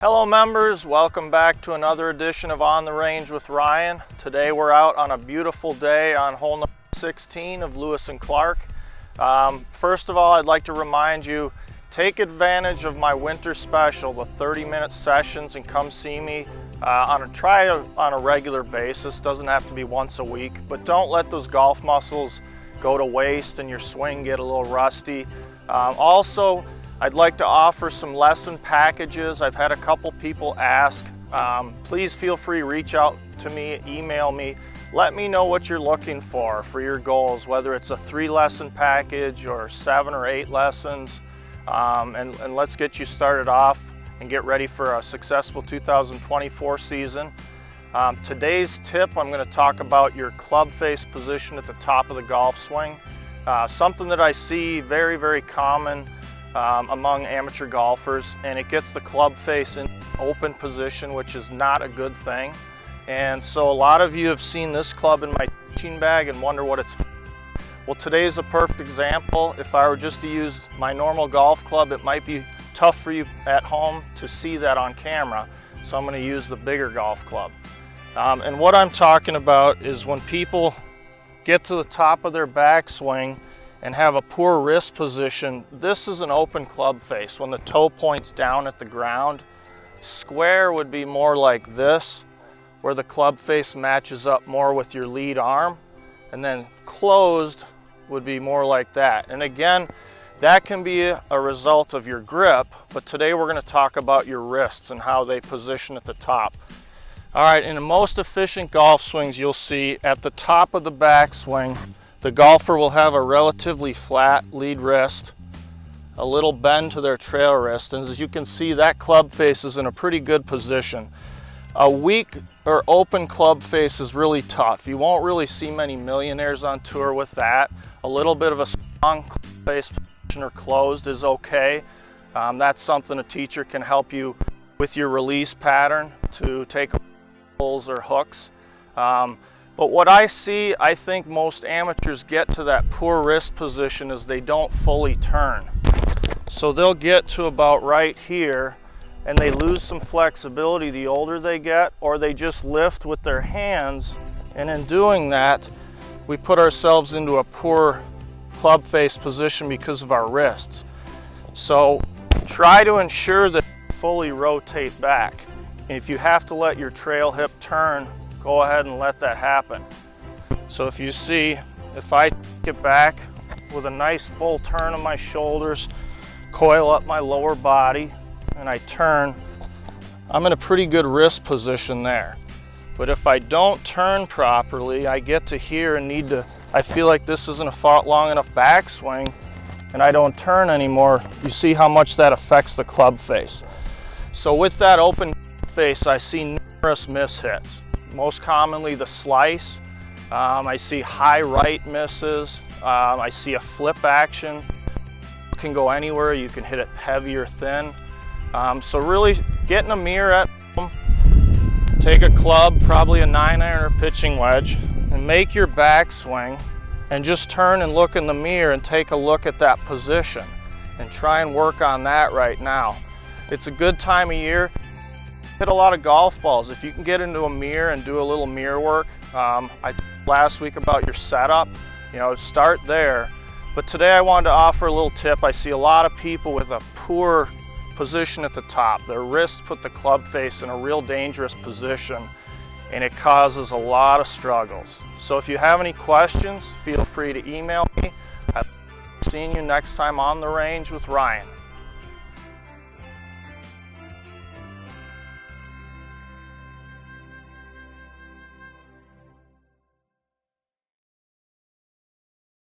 Hello members, welcome back to another edition of On the Range with Ryan. Today we're out on a beautiful day on hole number 16 of Lewis and Clark. First of all, I'd like to remind you, take advantage of my winter special, the 30-minute sessions, and come see me on a regular basis. Doesn't have to be once a week, but don't let those golf muscles go to waste and your swing get a little rusty. Also, I'd like to offer some lesson packages. I've had a couple people ask. Please feel free to reach out to me, email me. Let me know what you're looking for your goals, whether it's a 3-lesson package or 7 or 8 lessons. And let's get you started off and get ready for a successful 2024 season. Today's tip, I'm going to talk about your club face position at the top of the golf swing. Something that I see very, very common among amateur golfers, and it gets the club face in open position, which is not a good thing. And so a lot of you have seen this club in my teaching bag and wonder what it's for. Well, today's a perfect example. If I were just to use my normal golf club, it might be tough for you at home to see that on camera, so I'm going to use the bigger golf club. And what I'm talking about is when people get to the top of their backswing and have a poor wrist position, this is an open club face. When the toe points down at the ground, square would be more like this, where the club face matches up more with your lead arm, and then closed would be more like that. And again, that can be a result of your grip, but today we're going to talk about your wrists and how they position at the top. All right, in the most efficient golf swings, you'll see at the top of the backswing, the golfer will have a relatively flat lead wrist, a little bend to their trail wrist, and as you can see, that club face is in a pretty good position. A weak or open club face is really tough. You won't really see many millionaires on tour with that. A little bit of a strong club face position or closed is okay. That's something a teacher can help you with your release pattern to take holes or hooks. But what I see, I think most amateurs get to that poor wrist position is they don't fully turn. So they'll get to about right here and they lose some flexibility the older they get, or they just lift with their hands, and in doing that, we put ourselves into a poor club face position because of our wrists. So try to ensure that you fully rotate back. And if you have to let your trail hip turn, go ahead and let that happen. So if you see, if I get back with a nice full turn of my shoulders, coil up my lower body, and I turn, I'm in a pretty good wrist position there. But if I don't turn properly, I get to here and I feel like this isn't a long enough backswing, and I don't turn anymore. You see how much that affects the club face. So with that open face, I see numerous mishits. Most commonly the slice. I see high right misses. I see a flip action. It can go anywhere. You can hit it heavy or thin. So really get in a mirror at home, take a club, probably a 9-iron or pitching wedge, and make your backswing, and just turn and look in the mirror and take a look at that position and try and work on that right now. It's a good time of year. Hit a lot of golf balls. If you can get into a mirror and do a little mirror work, I talked last week about your setup, start there. But today I wanted to offer a little tip. I see a lot of people with a poor position at the top. Their wrists put the club face in a real dangerous position, and it causes a lot of struggles. So if you have any questions, feel free to email me. I'll see you next time on the range with Ryan.